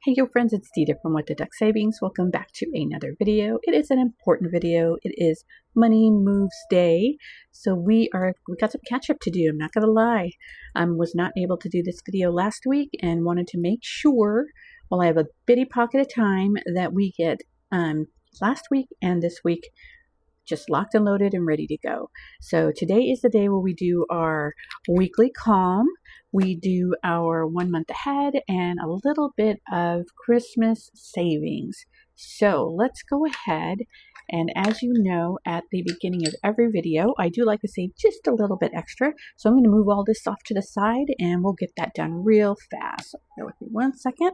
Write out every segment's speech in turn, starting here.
Hey yo friends, it's Dida from WhattheduckSavings. Welcome back to another video. It is an important video. It is Money Moves Day. So we got some catch up to do. I'm not gonna lie. I was not able to do this video last week and wanted to make sure while I have a bitty pocket of time that we get last week and this week just locked and loaded and ready to go. So today is the day where we do our weekly calm. We do our 1 month ahead and a little bit of Christmas savings. So let's go ahead, and as you know, at the beginning of every video, I do like to save just a little bit extra. So I'm going to move all this off to the side and we'll get that done real fast. So bear with me 1 second.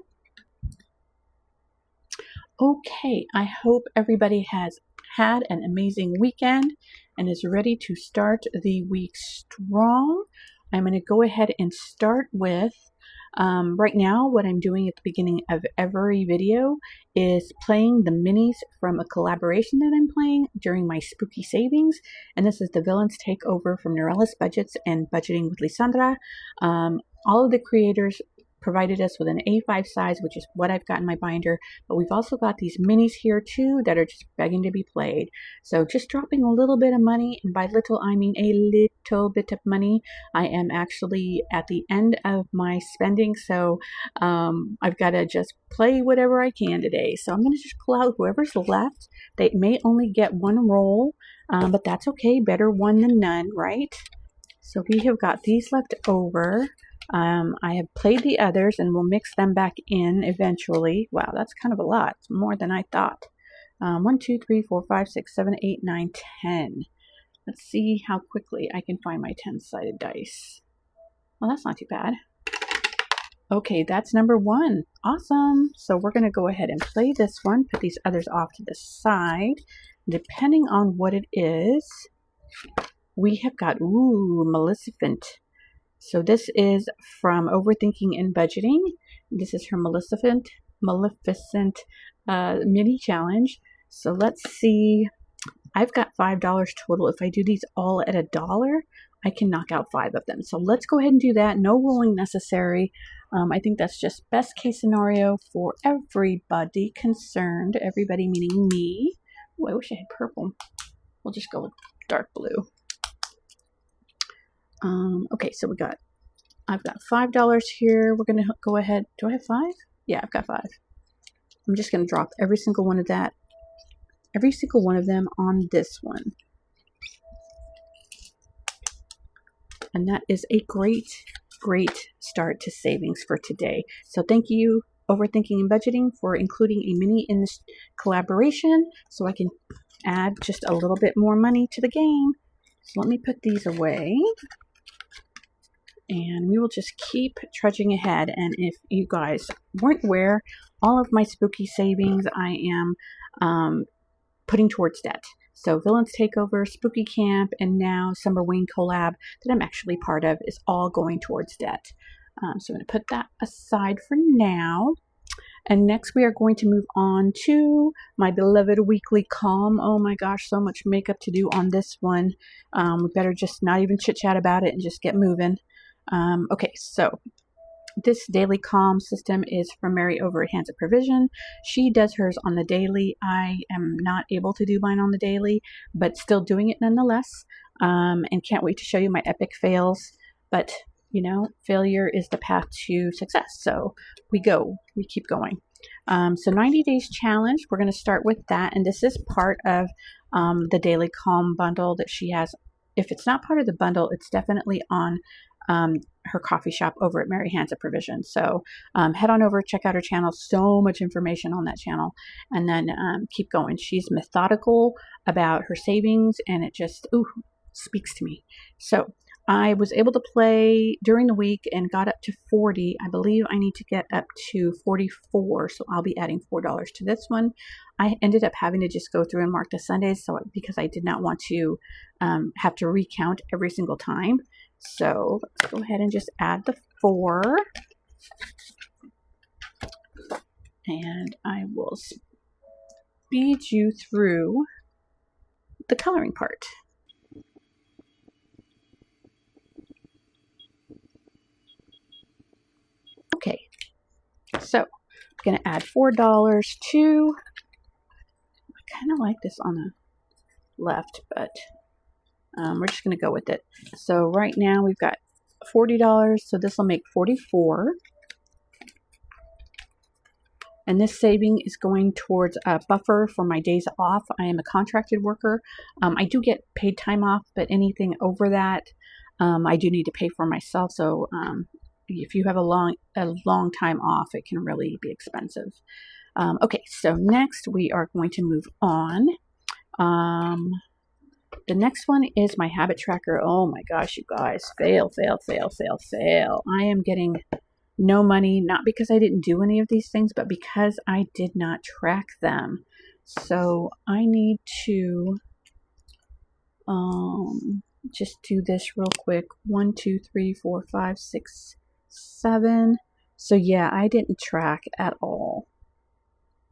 Okay, I hope everybody has had an amazing weekend and is ready to start the week strong. I'm going to go ahead and start with, right now what I'm doing at the beginning of every video is playing the minis from a collaboration that I'm playing during my spooky savings. And this is the Villains Takeover from Neurelis Budgets and Budgeting with Lisandra. All of the creators provided us with an A5 size, which is what I've got in my binder, but we've also got these minis here too that are just begging to be played. So just dropping a little bit of money, and by little I mean a little bit of money. I am actually at the end of my spending, so I've got to just play whatever I can today. So I'm going to just pull out whoever's left. They may only get one roll, but that's okay. Better one than none, right? So we have got these left over. I have played the others and we'll mix them back in eventually. Wow, that's kind of a lot. It's more than I thought. 1, 2, 3, 4, 5, 6, 7, 8, 9, 10. Let's see how quickly I can find my 10-sided dice. Well, that's not too bad. Okay, that's number 1. Awesome. So we're going to go ahead and play this one, put these others off to the side. Depending on what it is, we have got, Maleficent. So this is from Overthinking and Budgeting. This is her Maleficent mini challenge. So let's see. I've got $5 total. If I do these all at $1, I can knock out 5 of them. So let's go ahead and do that. No rolling necessary. I think that's just best case scenario for everybody concerned. Everybody meaning me. Oh, I wish I had purple. We'll just go with dark blue. Okay, so I've got $5 here. We're going to go ahead. Do I have 5? Yeah, I've got 5. I'm just going to drop every single one of them on this one. And that is a great start to savings for today. So thank you, Overthinking and Budgeting, for including a mini in this collaboration so I can add just a little bit more money to the game. So let me put these away. And we will just keep trudging ahead. And if you guys weren't aware, all of my spooky savings I am putting towards debt. So Villains Takeover, Spooky Camp, and now Summer Wing collab that I'm actually part of is all going towards debt. So I'm going to put that aside for now. And next we are going to move on to my beloved weekly calm. Oh my gosh, so much makeup to do on this one. We better just not even chit chat about it and just get moving. Okay, so this daily calm system is from Mary over at Hands of Provision. She does hers on the daily. I am not able to do mine on the daily, but still doing it nonetheless. And can't wait to show you my epic fails. But, you know, failure is the path to success. So we keep going. So 90 days challenge, we're going to start with that. And this is part of the daily calm bundle that she has. If it's not part of the bundle, it's definitely on her coffee shop over at Mary Hands of Provision. So head on over, check out her channel. So much information on that channel. And then keep going. She's methodical about her savings and it just speaks to me. So I was able to play during the week and got up to 40. I believe I need to get up to 44. So I'll be adding $4 to this one. I ended up having to just go through and mark the Sundays because I did not want to have to recount every single time. So let's go ahead and just add the 4. And I will speed you through the coloring part. Okay, so going to add $4 to, I kind of like this on the left, but we're just going to go with it. So right now we've got $40, so this will make $44. And this saving is going towards a buffer for my days off. I am a contracted worker. I do get paid time off, but anything over that, I do need to pay for myself. So if you have a long time off, it can really be expensive. Okay, so next we are going to move on. The next one is my habit tracker. Oh my gosh, you guys, fail. I am getting no money, not because I didn't do any of these things, but because I did not track them. So I need to just do this real quick. 1, 2, 3, 4, 5, 6, 7. So yeah, I didn't track at all.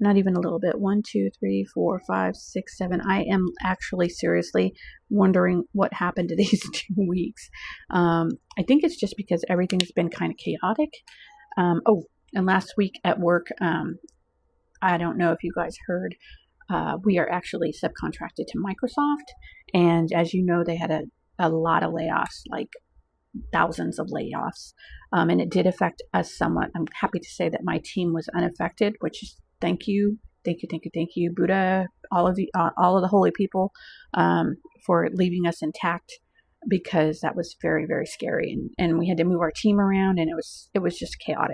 Not even a little bit. 1, 2, 3, 4, 5, 6, 7. I am actually seriously wondering what happened to these 2 weeks. I think it's just because everything's been kind of chaotic. Oh, and last week at work, I don't know if you guys heard, we are actually subcontracted to Microsoft. And as you know, they had a lot of layoffs, like thousands of layoffs. And it did affect us somewhat. I'm happy to say that my team was unaffected, which is thank you, Buddha, all of the holy people, for leaving us intact, because that was very, very scary, and we had to move our team around, and it was just chaos.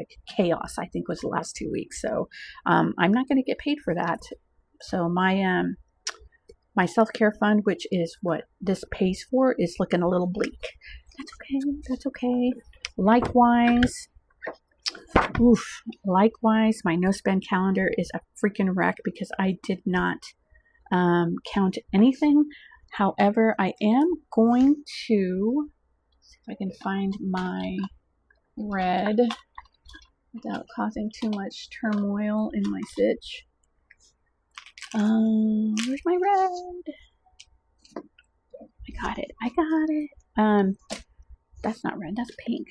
I think was the last 2 weeks. So I'm not going to get paid for that. So my self-care fund, which is what this pays for, is looking a little bleak. That's okay. Likewise, my no spend calendar is a freaking wreck because I did not count anything. However, I am going to see if I can find my red without causing too much turmoil in my sitch. Where's my red? I got it. That's not red, that's pink.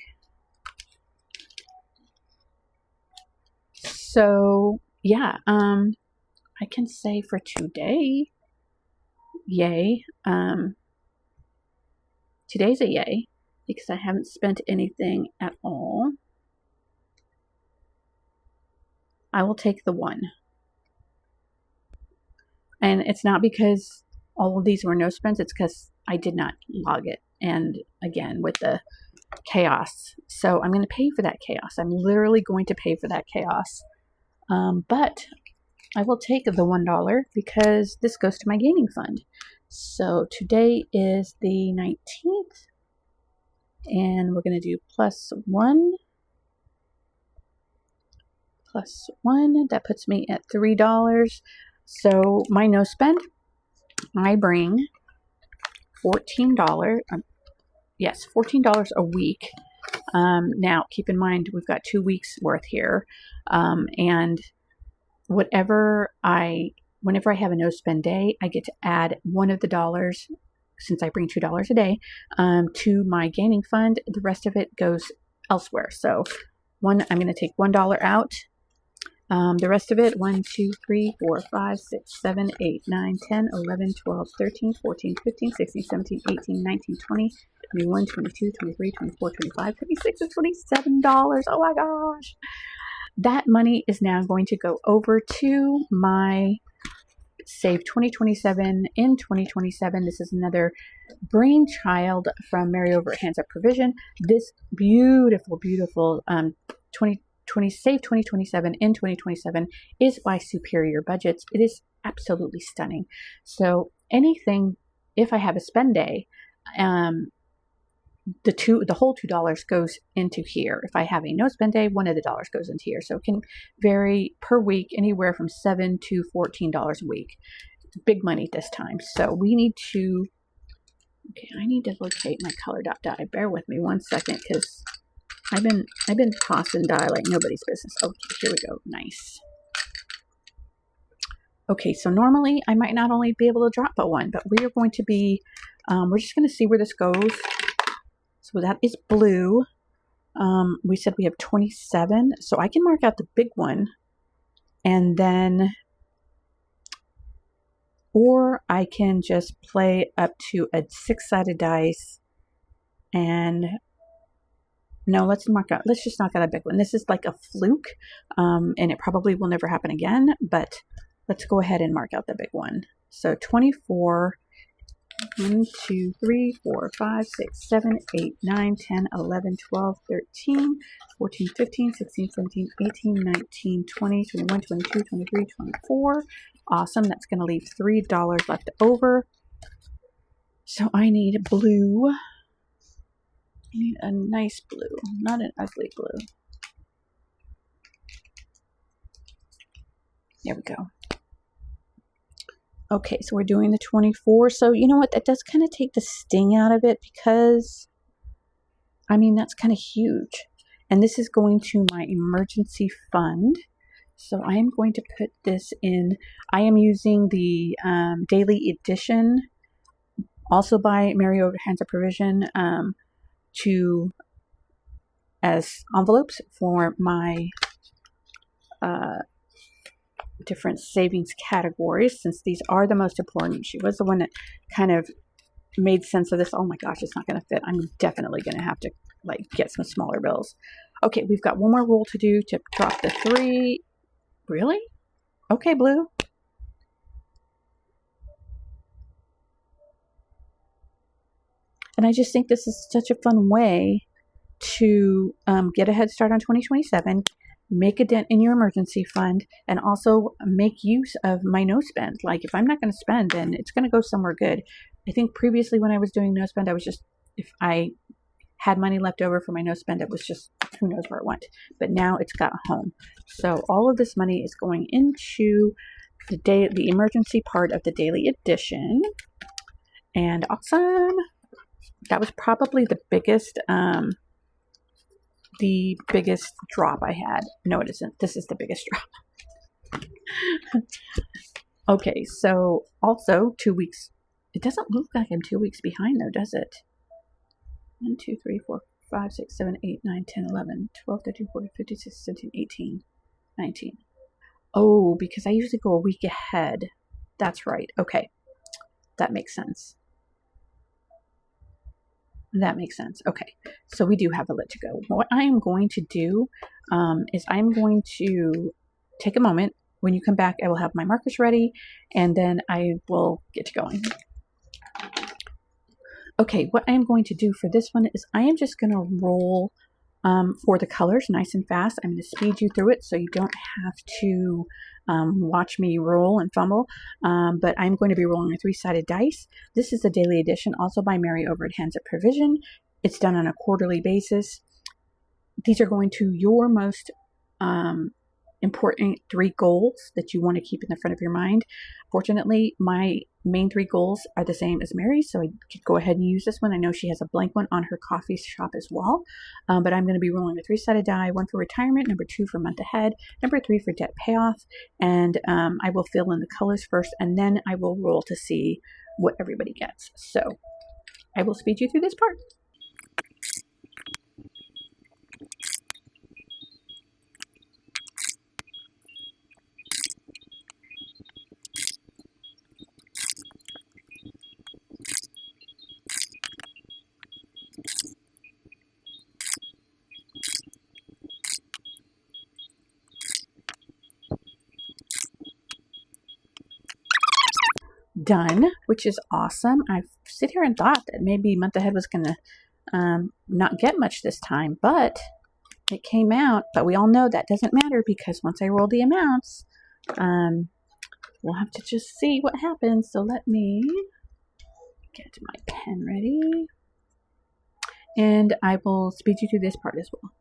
So yeah, I can say for today, yay. Today's a yay because I haven't spent anything at all. I will take the 1. And it's not because all of these were no spends, it's because I did not log it. And again, with the chaos. So I'm going to pay for that chaos. I'm literally going to pay for that chaos. But I will take the $1 because this goes to my gaming fund. So today is the 19th, and we're going to do +1. That puts me at $3. So my no spend, I bring $14. Yes, $14 a week. Now keep in mind we've got 2 weeks worth here, and whenever I have a no spend day, I get to add one of the dollars, since I bring $2 a day, to my gaming fund. The rest of it goes elsewhere. So I'm going to take $1 out. The rest of it, 1, 2, 3, 4, 5, 6, 7, 8, 9, 10, 11, 12, 13, 14, 15, 16, 17, 18, 19, 20, 21, 22, 23, 24, 25, 26, and $27. Oh my gosh. That money is now going to go over to my Save 2027 in 2027. This is another brainchild from Mary over at Hands Up Provision. This beautiful Save 2027 in 2027 is by Superior Budgets. It is absolutely stunning. So anything, if I have a spend day, the whole $2 goes into here. If I have a no spend day, one of the dollars goes into here. So it can vary per week anywhere from $7 to $14 a week. It's big money this time. So we need to, okay, I need to locate my color dot die. Bear with me 1 second because I've been tossing die like nobody's business. Okay, here we go. Nice. Okay, so normally I might not only be able to drop but 1, but we are going to be, we're just going to see where this goes. So that is blue. We said we have 27, so I can mark out the big one and then, or I can just play up to a 6-sided dice, and no, let's just knock out a big one. This is like a fluke, and it probably will never happen again, but let's go ahead and mark out the big one. So 24, 1, 2, 3, 4, 5, 6, 7, 8, 9, 10, 11, 12, 13, 14, 15, 16, 17, 18, 19, 20, 21, 22, 23, 24. Awesome. That's going to leave $3 left over. So I need blue. I need a nice blue, not an ugly blue. There we go. Okay, so we're doing the 24. So you know what? That does kind of take the sting out of it because, I mean, that's kind of huge. And this is going to my emergency fund. So I am going to put this in. I am using the daily edition, also by Mary Over Hands of Provision, as envelopes for my different savings categories, since these are the most important. She was the one that kind of made sense of this. Oh my gosh, it's not going to fit. I'm definitely going to have to get some smaller bills. Okay, we've got one more roll to do to drop the 3. Really? Okay, blue. And I just think this is such a fun way to get a head start on 2027, make a dent in your emergency fund, and also make use of my no spend. Like, if I'm not going to spend, then it's going to go somewhere good. I think previously when I was doing no spend, I was just, if I had money left over for my no spend, it was just, who knows where it went. But now it's got a home. So all of this money is going into the emergency part of the daily edition. And awesome. That was probably the biggest drop I had. No, it isn't. This is the biggest drop. Okay, so also 2 weeks. It doesn't look like I'm 2 weeks behind though, does it? 1, 2, 3, 4, 5, 6, 7, 8, 9, 10, 11, 12, 13, 14, 15, 16, 17, 18, 19. Oh, because I usually go a week ahead. That's right. Okay. That makes sense. That makes sense. Okay, so we do have a lit to go. What I am going to do is I'm going to take a moment. When you come back, I will have my markers ready, and then I will get to going. Okay, what I am going to do for this one is I am just going to roll for the colors nice and fast. I'm going to speed you through it so you don't have to watch me roll and fumble, but I'm going to be rolling a 3-sided dice. This is a daily edition, also by Mary over at Hands of Provision. It's done on a quarterly basis. These are going to your most important 3 goals that you want to keep in the front of your mind. Fortunately, my main 3 goals are the same as Mary's, so I could go ahead and use this one. I know she has a blank one on her coffee shop as well, but I'm going to be rolling a 3-sided die, 1 for retirement, number 2 for month ahead, number 3 for debt payoff, and I will fill in the colors first, and then I will roll to see what everybody gets. So I will speed you through this part. Done, which is awesome. I sit here and thought that maybe month ahead was going to not get much this time, but it came out. But we all know that doesn't matter because once I roll the amounts, we'll have to just see what happens. So let me get my pen ready, and I will speed you through this part as well.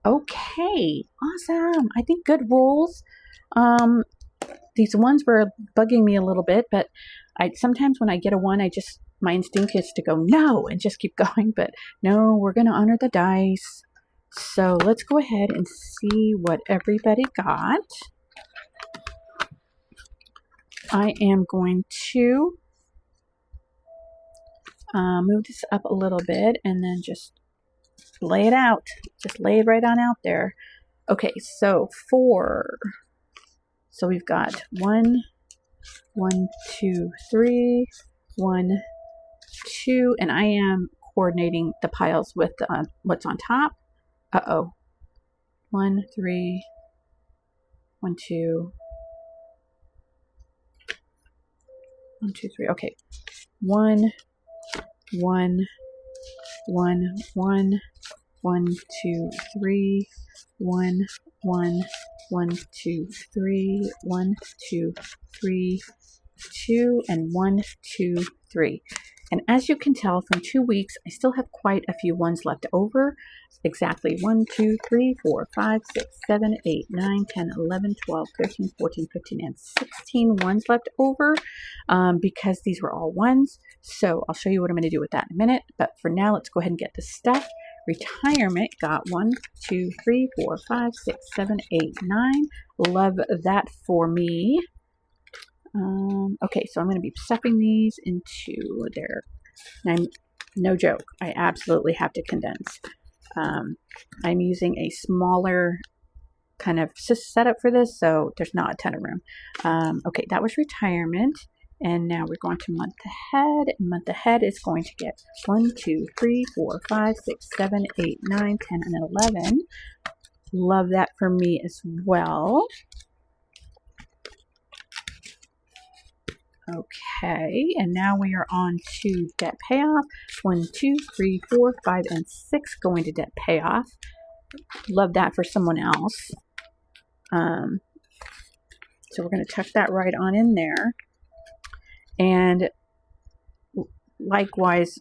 Okay, awesome. I think good rolls. These ones were bugging me a little bit, but sometimes when I get a 1, my instinct is to go no and just keep going, but no, we're going to honor the dice. So let's go ahead and see what everybody got. I am going to move this up a little bit and then just lay it out. Just lay it right on out there. Okay, so so we've got 1, 2, 3, 1, 2, and I am coordinating the piles with what's on top. 1, 3, 1, 2, 1, 2, 3. Okay, 1, 1, 1, 1, 1, 2, 3, 1, 1, 1, 2, 3, 1, 2, 3, 2, and 1, 2, 3. And as you can tell from 2 weeks, I still have quite a few ones left over. Exactly 1, 2, 3, 4, 5, 6, 7, 8, 9, 10, 11, 12, 13, 14, 15, and 16 ones left over because these were all ones. So I'll show you what I'm going to do with that in a minute. But for now, let's go ahead and get this stuff. Retirement got 1, 2, 3, 4, 5, 6, 7, 8, 9. Love that for me. Okay, so I'm going to be stuffing these into there. And no joke, I absolutely have to condense. I'm using a smaller kind of setup for this, so there's not a ton of room. Okay, that was retirement. And now we're going to month ahead. And month ahead is going to get 1, 2, 3, 4, 5, 6, 7, 8, 9, 10, and 11. Love that for me as well. Okay, and now we are on to debt payoff. 1, 2, 3, 4, 5, and 6 going to debt payoff. Love that for someone else. So we're going to tuck that right on in there. And likewise,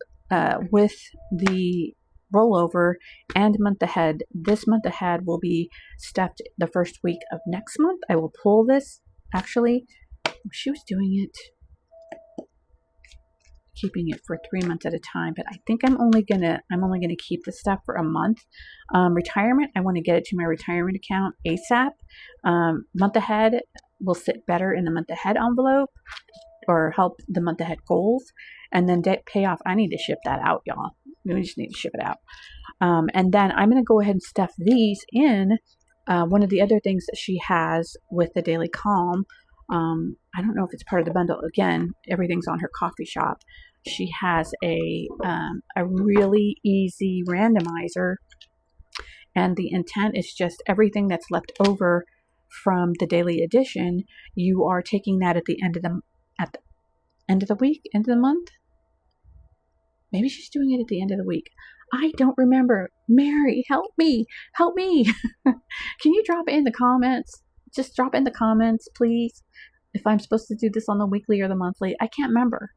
with the rollover and month ahead, this month ahead will be stuffed the first week of next month. I will pull this. Actually, she was doing it, keeping it for 3 months at a time, but I think I'm only gonna keep the stuff for a month. Retirement, I want to get it to my retirement account ASAP. Month ahead will sit better in the month ahead envelope or help the month ahead goals. And then debt payoff, I need to ship that out, y'all. We just need to ship it out. And then I'm going to go ahead and stuff these in. One of the other things that she has with the Daily Calm, I don't know if it's part of the bundle. Again, everything's on her coffee shop. She has a really easy randomizer, and the intent is just everything that's left over from the daily edition. You are taking that at the end of the week, end of the month. Maybe she's doing it at the end of the week. I don't remember. Mary, help me. Help me. Can you drop it in the comments? Just drop in the comments, please. If I'm supposed to do this on the weekly or the monthly, I can't remember.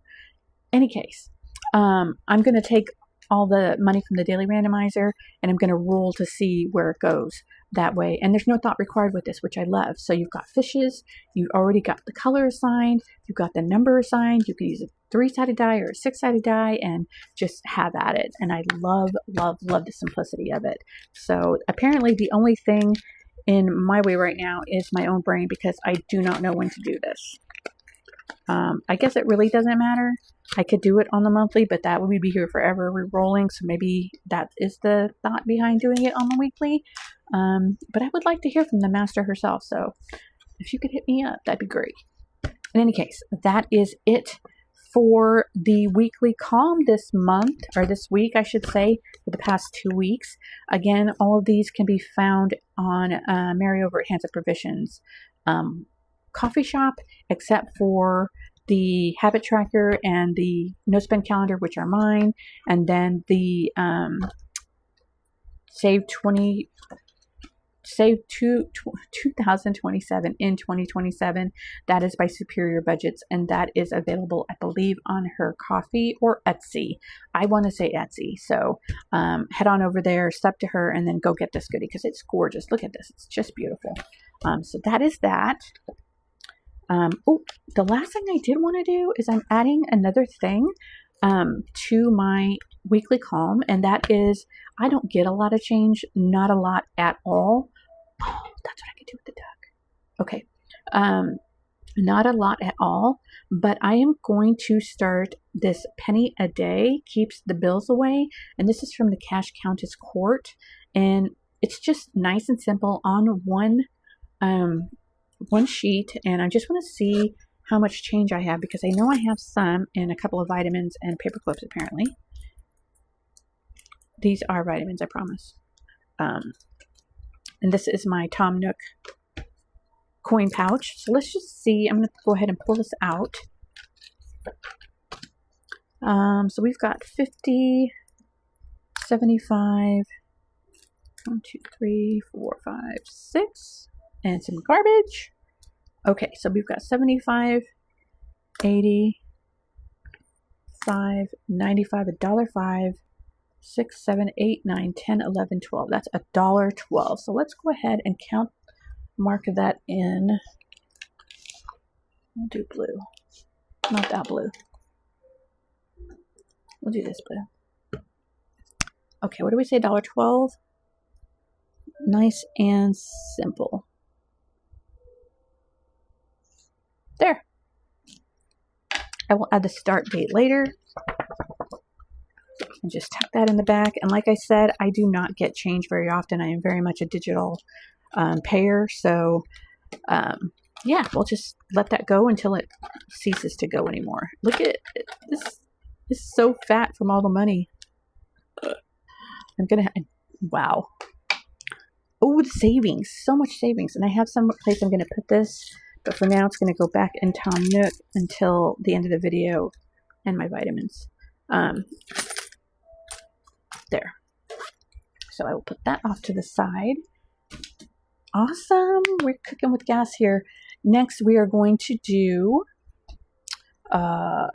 Any case, I'm going to take all the money from the daily randomizer and I'm going to roll to see where it goes that way. And there's no thought required with this, which I love. So you've got fishes, you've already got the color assigned, you've got the number assigned, you can use a 3-sided die or a 6-sided die and just have at it. And I love, love, love the simplicity of it. So apparently the only thing in my way right now is my own brain, because I do not know when to do this. I guess it really doesn't matter. I could do it on the monthly, but that would be here forever re-rolling. So maybe that is the thought behind doing it on the weekly. But I would like to hear from the master herself. So if you could hit me up, that'd be great. In any case, that is it for the weekly calm this month, or this week, I should say, for the past 2 weeks. Again, all of these can be found on Mary over at Hands of Provisions coffee shop, except for the habit tracker and the no spend calendar, which are mine, and then the save 2027 in 2027. That is by Superior Budgets, and that is available, I believe, on her Coffee or Etsy. I want to say Etsy. So head on over there, step to her, and then go get this goodie because it's gorgeous. Look at this. It's just beautiful. So that is that. The last thing I did want to do is I'm adding another thing to my weekly calm, and that is I don't get a lot of change, not a lot at all. Oh, that's what I can do with the duck. Okay. Not a lot at all, but I am going to start this penny a day keeps the bills away. And this is from the Cash Countess Court. And it's just nice and simple on one sheet. And I just want to see how much change I have, because I know I have some and a couple of vitamins and paper clips apparently. These are vitamins, I promise. And this is my Tom Nook coin pouch. So let's just see. I'm going to go ahead and pull this out. So we've got 50, 75, 1, 2, 3, 4, 5, 6, and some garbage. Okay, so we've got 75, 80, 5, 95, $1.05, 6, 7, 8, 9, 10, 11, 12. That's $1.12. So let's go ahead and mark that in. We'll do blue. Not that blue. We'll do this blue. Okay, what do we say? $1.12. Nice and simple. There. I will add the start date later. And just tuck that in the back. And like I said, I do not get change very often. I am very much a digital payer. So, yeah, we'll just let that go until it ceases to go anymore. Look at it. This is so fat from all the money. Wow. Oh, the savings. So much savings. And I have some place I'm going to put this. But for now, it's going to go back in Tom Nook until the end of the video and my vitamins. There. So I will put that off to the side. Awesome. We're cooking with gas here. Next, we are going to do 1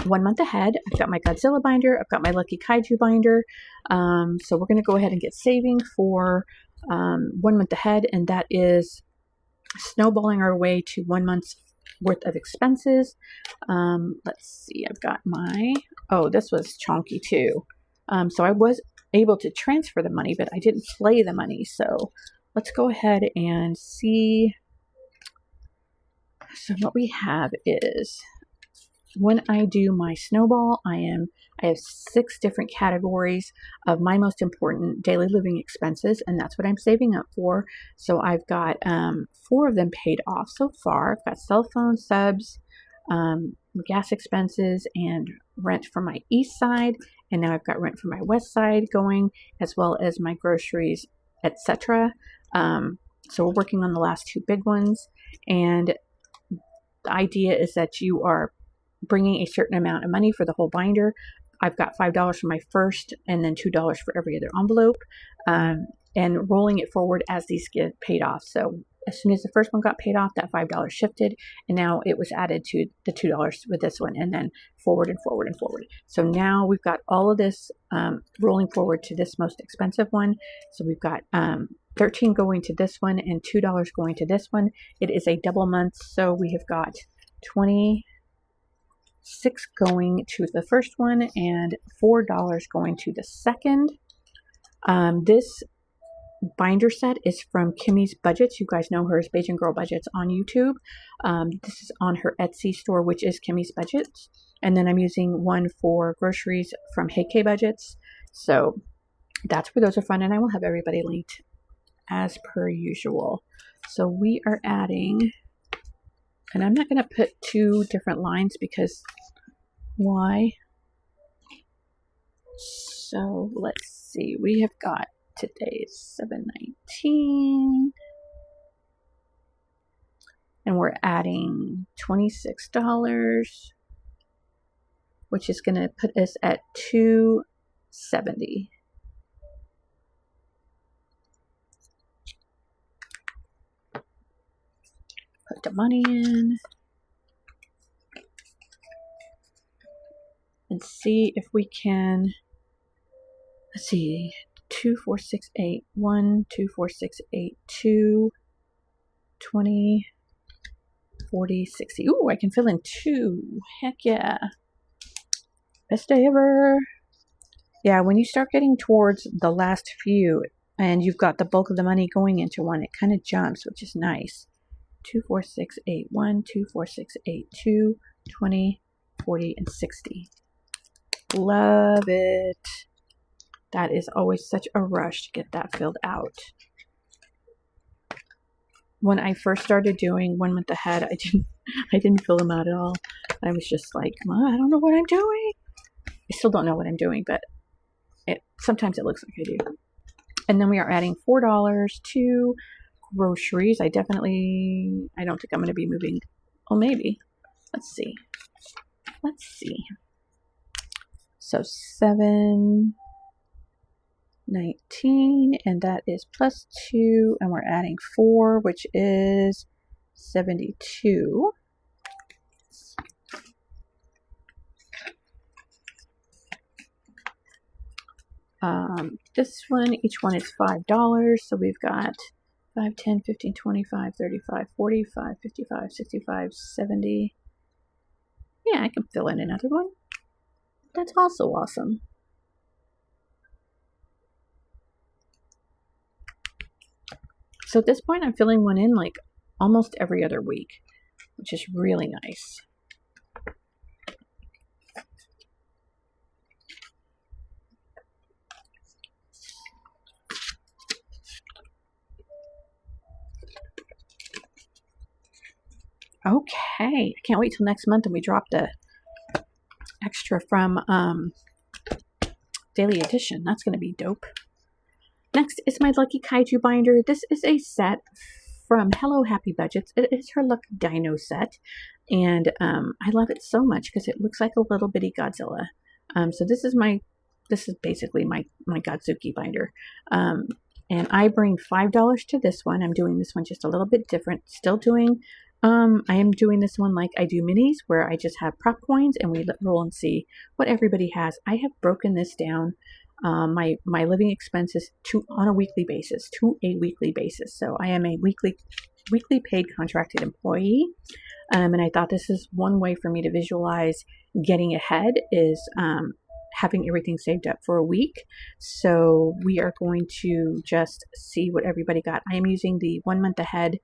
month ahead. I've got my Godzilla binder. I've got my Lucky Kaiju binder. So we're going to go ahead and get saving for 1 month ahead. And that is snowballing our way to 1 month's worth of expenses. Let's see. I've got this was chonky too. So I was able to transfer the money, but I didn't play the money. So let's go ahead and see. So what we have is, when I do my snowball, I have 6 different categories of my most important daily living expenses, and that's what I'm saving up for. So I've got 4 of them paid off so far. I've got cell phone subs, gas expenses, and rent for my east side, and now I've got rent for my west side going, as well as my groceries, etc. So we're working on the last 2 big ones, and the idea is that you are bringing a certain amount of money for the whole binder. I've got $5 for my first, and then $2 for every other envelope, and rolling it forward as these get paid off. So as soon as the first one got paid off, that $5 shifted, and now it was added to the $2 with this one, and then forward and forward and forward. So now we've got all of this rolling forward to this most expensive one. So we've got $13 going to this one and $2 going to this one. It is a double month, so we have got $26 going to the first one and $4 going to the second. This binder set is from Kimmy's Budgets. You guys know her as Beijing Girl Budgets on YouTube. This is on her Etsy store, which is Kimmy's Budgets. And then I'm using one for groceries from Hey K Budgets. So that's where those are from, and I will have everybody linked as per usual. So we are adding, and I'm not going to put 2 different lines because why? So let's see. We have got today's $7.19, and we're adding $26, which is going to put us at $2.70. Put the money in and see if we can, let's see, 2, 4, 6, 8, 1, 2, 4, 6, 8, 2, 20, 40, 60. Ooh, I can fill in 2. Heck yeah. Best day ever. Yeah, when you start getting towards the last few and you've got the bulk of the money going into one, it kind of jumps, which is nice. 2, 4, 6, 8, 1, 2, 4, 6, 8, 2, 20, 40, and 60. Love it. That is always such a rush to get that filled out. When I first started doing 1 month ahead, I didn't fill them out at all. I was just like, I don't know what I'm doing. I still don't know what I'm doing, but sometimes it looks like I do. And then we are adding $4 to groceries. I don't think I'm going to be moving. Oh, maybe. Let's see. So 7, 19, and that is plus 2, and we're adding 4, which is 72. This one, each one is $5, so we've got 5, 10, 15, 25, 35, 45, 55, 65, 70. Yeah, I can fill in another one. That's also awesome. So at this point, I'm filling one in like almost every other week, which is really nice. Okay, I can't wait till next month and we drop the extra from Daily Edition. That's going to be dope. Next is my Lucky Kaiju binder. This is a set from Hello Happy Budgets. It is her Lucky Dino set, and I love it so much because it looks like a little bitty Godzilla. So this is basically my Godzuki binder. And I bring $5 to this one. I'm doing this one just a little bit different. Still doing, I am doing this one like I do minis, where I just have prop coins and we roll and see what everybody has. I have broken this down, my living expenses on a weekly basis, to a weekly basis. So I am a weekly paid contracted employee. And I thought this is one way for me to visualize getting ahead is, having everything saved up for a week. So we are going to just see what everybody got. I am using the 1 month ahead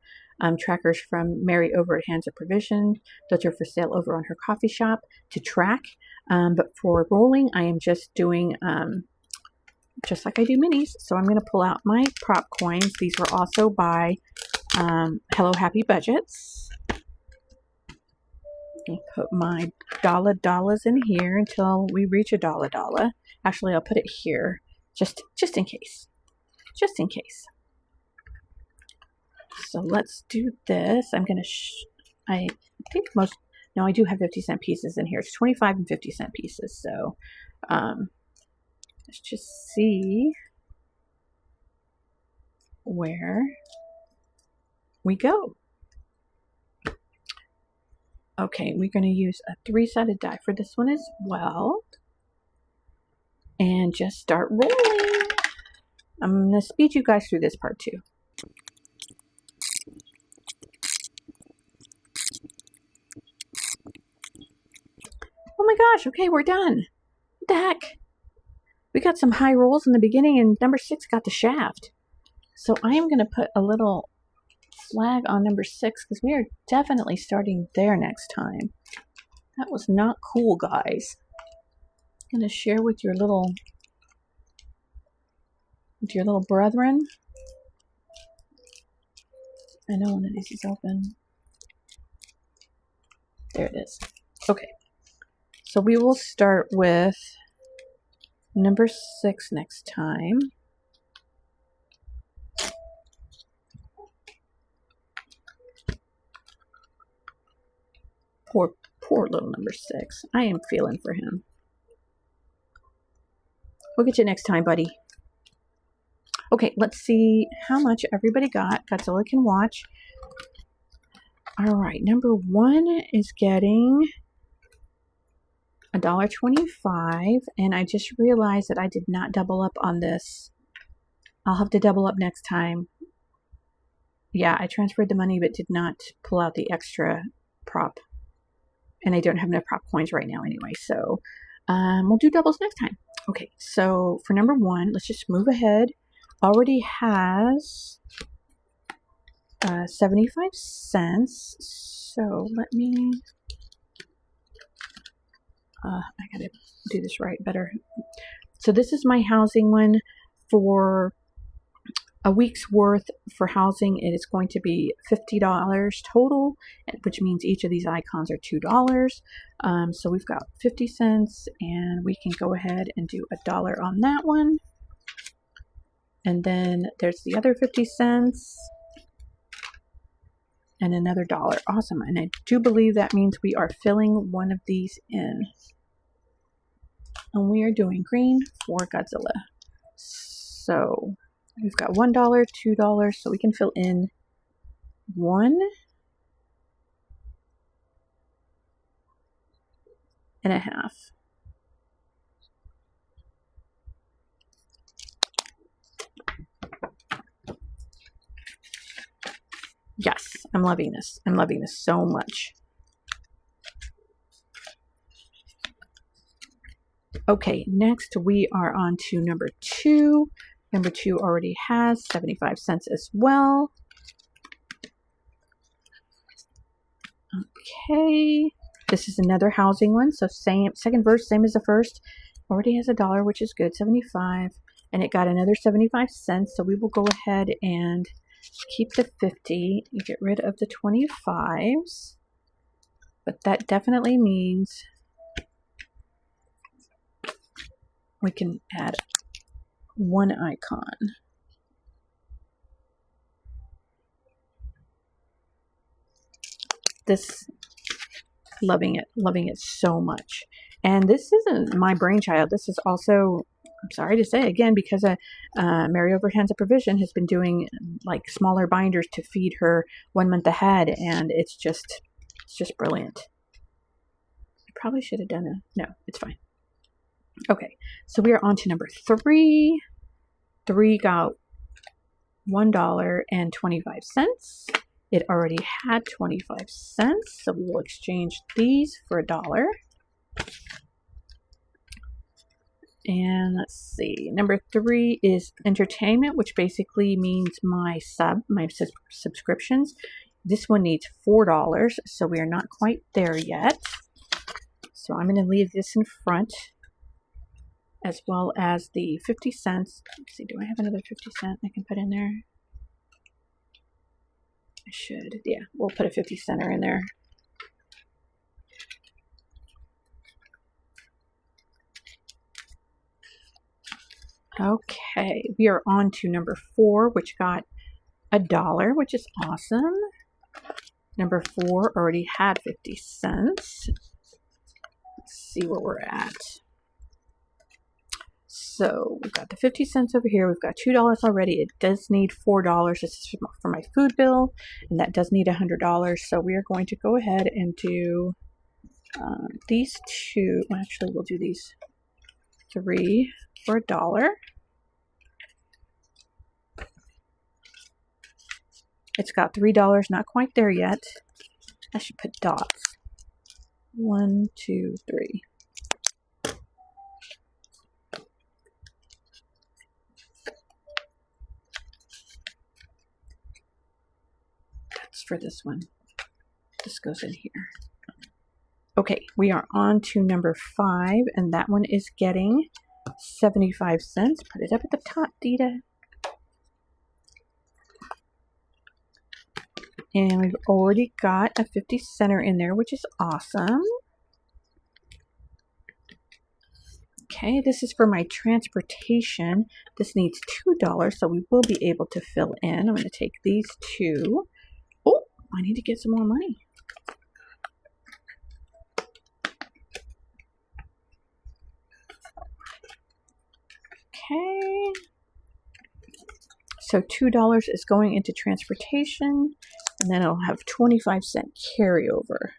trackers from Mary over at Hands of Provision. Those are for sale over on her coffee shop to track. But for rolling, I am just doing just like I do minis. So I'm going to pull out my prop coins. These were also by Hello Happy Budgets. I'll put my dollars in here until we reach a dollar. Actually, I'll put it here just in case. Just in case. So let's do this. I'm going to, I think no, I do have 50-cent pieces in here. It's 25 and 50-cent pieces. So let's just see where we go. Okay, we're going to use a 3-sided die for this one as well. And just start rolling. I'm going to speed you guys through this part too. Oh my gosh, okay, we're done. What the heck? We got some high rolls in the beginning and number 6 got the shaft. So I am going to put a little flag on number 6 because we are definitely starting there next time. That was not cool, guys. I'm going to share with your little brethren. I know one of these is open. There it is. Okay. So we will start with number 6 next time. Poor little number 6. I am feeling for him. We'll get you next time, buddy. Okay, let's see how much everybody got. Godzilla can watch. All right, number 1 is getting $1.25, and I just realized that I did not double up on this. I'll have to double up next time. Yeah, I transferred the money but did not pull out the extra prop. And I don't have enough prop coins right now anyway, so we'll do doubles next time. Okay, so for number 1, let's just move ahead. Already has 75 cents. So let me, I gotta do this right better. So this is my housing one. For a week's worth for housing, it is going to be $50 total, which means each of these icons are $2. So we've got 50 cents, and we can go ahead and do $1 on that one. And then there's the other 50 cents and another $1. Awesome. And I do believe that means we are filling one of these in. And we are doing green for Godzilla. So we've got $1, $2, so we can fill in 1 and a half. Yes, I'm loving this. I'm loving this so much. Okay, next we are on to number 2. Number 2 already has 75 cents as well. Okay, this is another housing one. So second verse, same as the first. Already has $1, which is good, 75. And it got another 75 cents. So we will go ahead and keep the 50 and get rid of the 25s. But that definitely means we can add 1 icon. This, loving it so much. And this isn't my brainchild. This is also, I'm sorry to say again, because Mary Overhands a Provision has been doing like smaller binders to feed her 1 month ahead, and it's just brilliant. I probably should have done no, it's fine. Okay, so we are on to number 3. 3 got $1.25. It already had 25 cents, so we will exchange these for $1. And let's see, number 3 is entertainment, which basically means my subscriptions. This one needs $4, so we are not quite there yet. So I'm going to leave this in front, as well as the 50 cents. Let's see, do I have another 50 cent I can put in there? I should. Yeah, we'll put a 50 center in there. Okay, we are on to number 4, which got $1, which is awesome. Number 4 already had 50 cents. Let's see where we're at. So we've got the 50 cents over here. We've got $2 already. It does need $4. This is for my food bill, and that does need $100. So we are going to go ahead and do these 2. Well, actually, we'll do these 3 for $1. It's got $3, not quite there yet. I should put dots. 1, 2, 3. For this one. This goes in here. Okay, we are on to number 5, and that one is getting 75 cents. Put it up at the top, Dida. And we've already got a 50 center in there, which is awesome. Okay, this is for my transportation. This needs $2, so we will be able to fill in. I'm going to take these 2. Oh, I need to get some more money. Okay. So $2 is going into transportation, and then it'll have 25-cent carryover.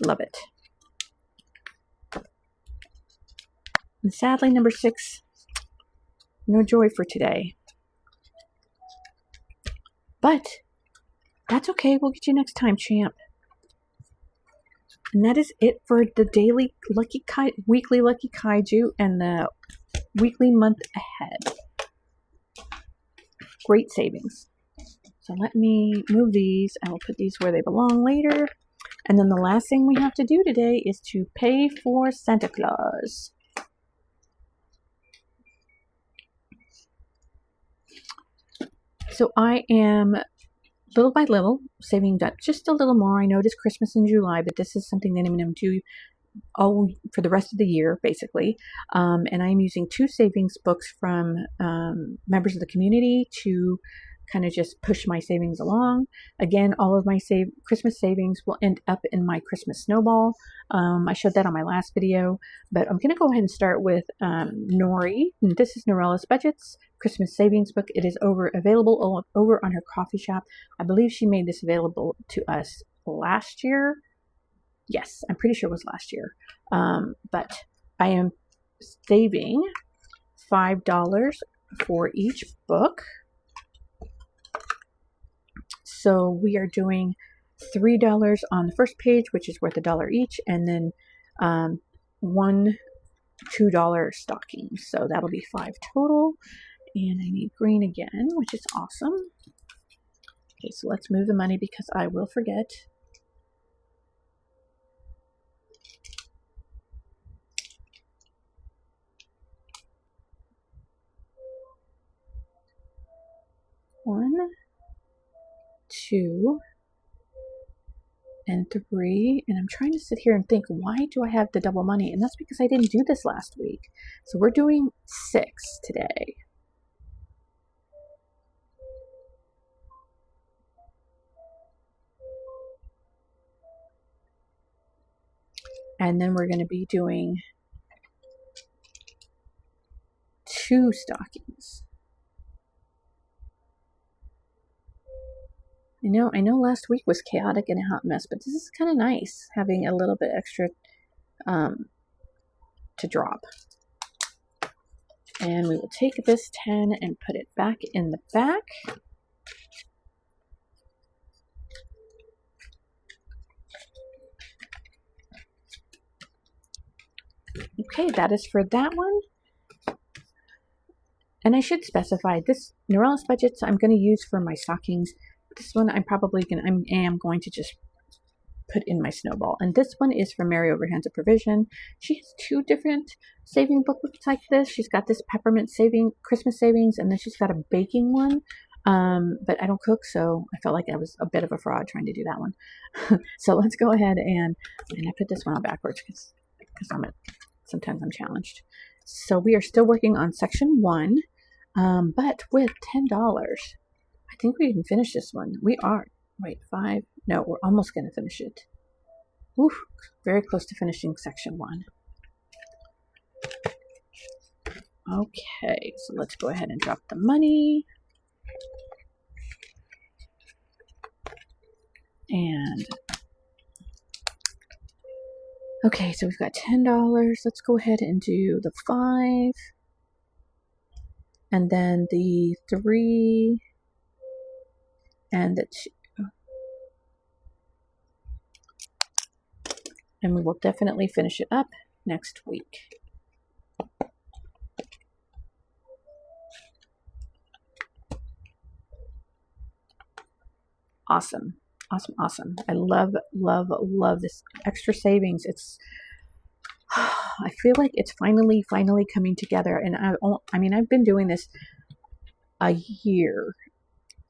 Love it. And sadly, number 6, no joy for today. But that's okay. We'll get you next time, champ. And that is it for the daily weekly Lucky Kaiju and the weekly, month ahead. Great savings. So let me move these. I will put these where they belong later. And then the last thing we have to do today is to pay for Santa Claus. So I am little by little saving up just a little more. I know it is Christmas in July, but this is something that I'm going to do all for the rest of the year, basically. And I'm using 2 savings books from members of the community to kind of just push my savings along. Again, all of my Christmas savings will end up in my Christmas snowball. I showed that on my last video, but I'm going to go ahead and start with Nori. And this is Norella's Budgets Christmas Savings Book. It is available over on her coffee shop. I believe she made this available to us last year. Yes, I'm pretty sure it was last year. But I am saving $5 for each book. So we are doing $3 on the first page, which is worth $1 each, and then one $2 stocking. So that'll be 5 total. And I need green again, which is awesome. Okay, so let's move the money because I will forget. One, 2, and 3, and I'm trying to sit here and think, why do I have the double money? And that's because I didn't do this last week. So we're doing 6 today. And then we're going to be doing 2 stockings. I know last week was chaotic and a hot mess, but this is kind of nice having a little bit extra to drop. And we will take this 10 and put it back in the back. Okay, that is for that one. And I should specify this Norella's Budgets I'm going to use for my stockings. This one I am going to just put in my snowball. And this one is from Mary Overhands of Provision. She has 2 different saving booklets like this. She's got this Peppermint Christmas savings, and then she's got a baking one. But I don't cook, so I felt like I was a bit of a fraud trying to do that one. So let's go ahead and I put this one on backwards because sometimes I'm challenged. So we are still working on section 1, but with $10. I think we can finish this one. We are. Wait, 5? No, we're almost going to finish it. Oof, very close to finishing section 1. Okay, so let's go ahead and drop the money. And okay, so we've got $10. Let's go ahead and do the 5. And then the 3 and the 2. And we will definitely finish it up next week. Awesome. Awesome, awesome. I love, love, love this extra savings. I feel like it's finally coming together. And I've been doing this a year.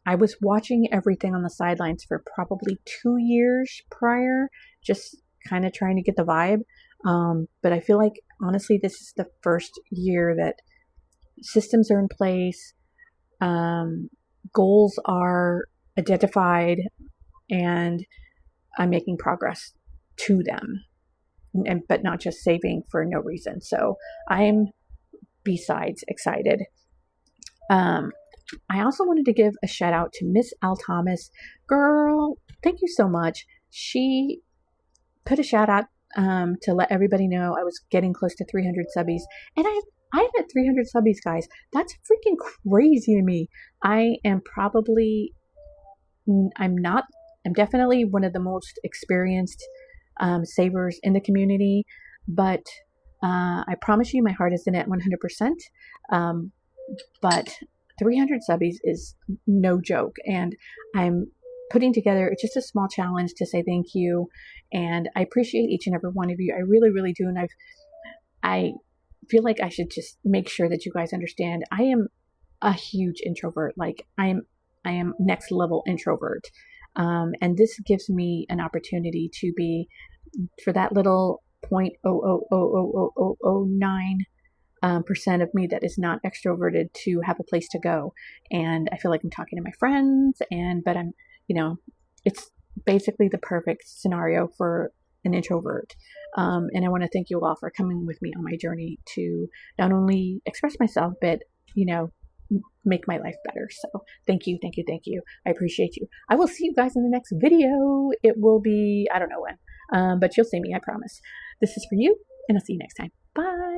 I was watching everything on the sidelines for probably 2 years prior, just kind of trying to get the vibe. But I feel like, honestly, this is the first year that systems are in place, goals are identified, and I'm making progress to them, but not just saving for no reason. So I'm besides excited. I also wanted to give a shout out to Miss Al Thomas. Girl, thank you so much. She put a shout out to let everybody know I was getting close to 300 subbies. And I'm at 300 subbies, guys. That's freaking crazy to me. I'm definitely one of the most experienced savers in the community, but I promise you my heart isn't at 100%, but 300 subbies is no joke, and I'm putting together just a small challenge to say thank you, and I appreciate each and every one of you. I really, really do, and I feel like I should just make sure that you guys understand I am a huge introvert. Like I am next level introvert, and this gives me an opportunity to be, for that little 0.0000009% of me that is not extroverted, to have a place to go. And I feel like I'm talking to my friends, but I'm, it's basically the perfect scenario for an introvert. And I want to thank you all for coming with me on my journey to not only express myself, but, make my life better. So thank you, thank you, thank you. I appreciate you. I will see you guys in the next video. It will be, I don't know when, but you'll see me, I promise. This is for you, and I'll see you next time. Bye.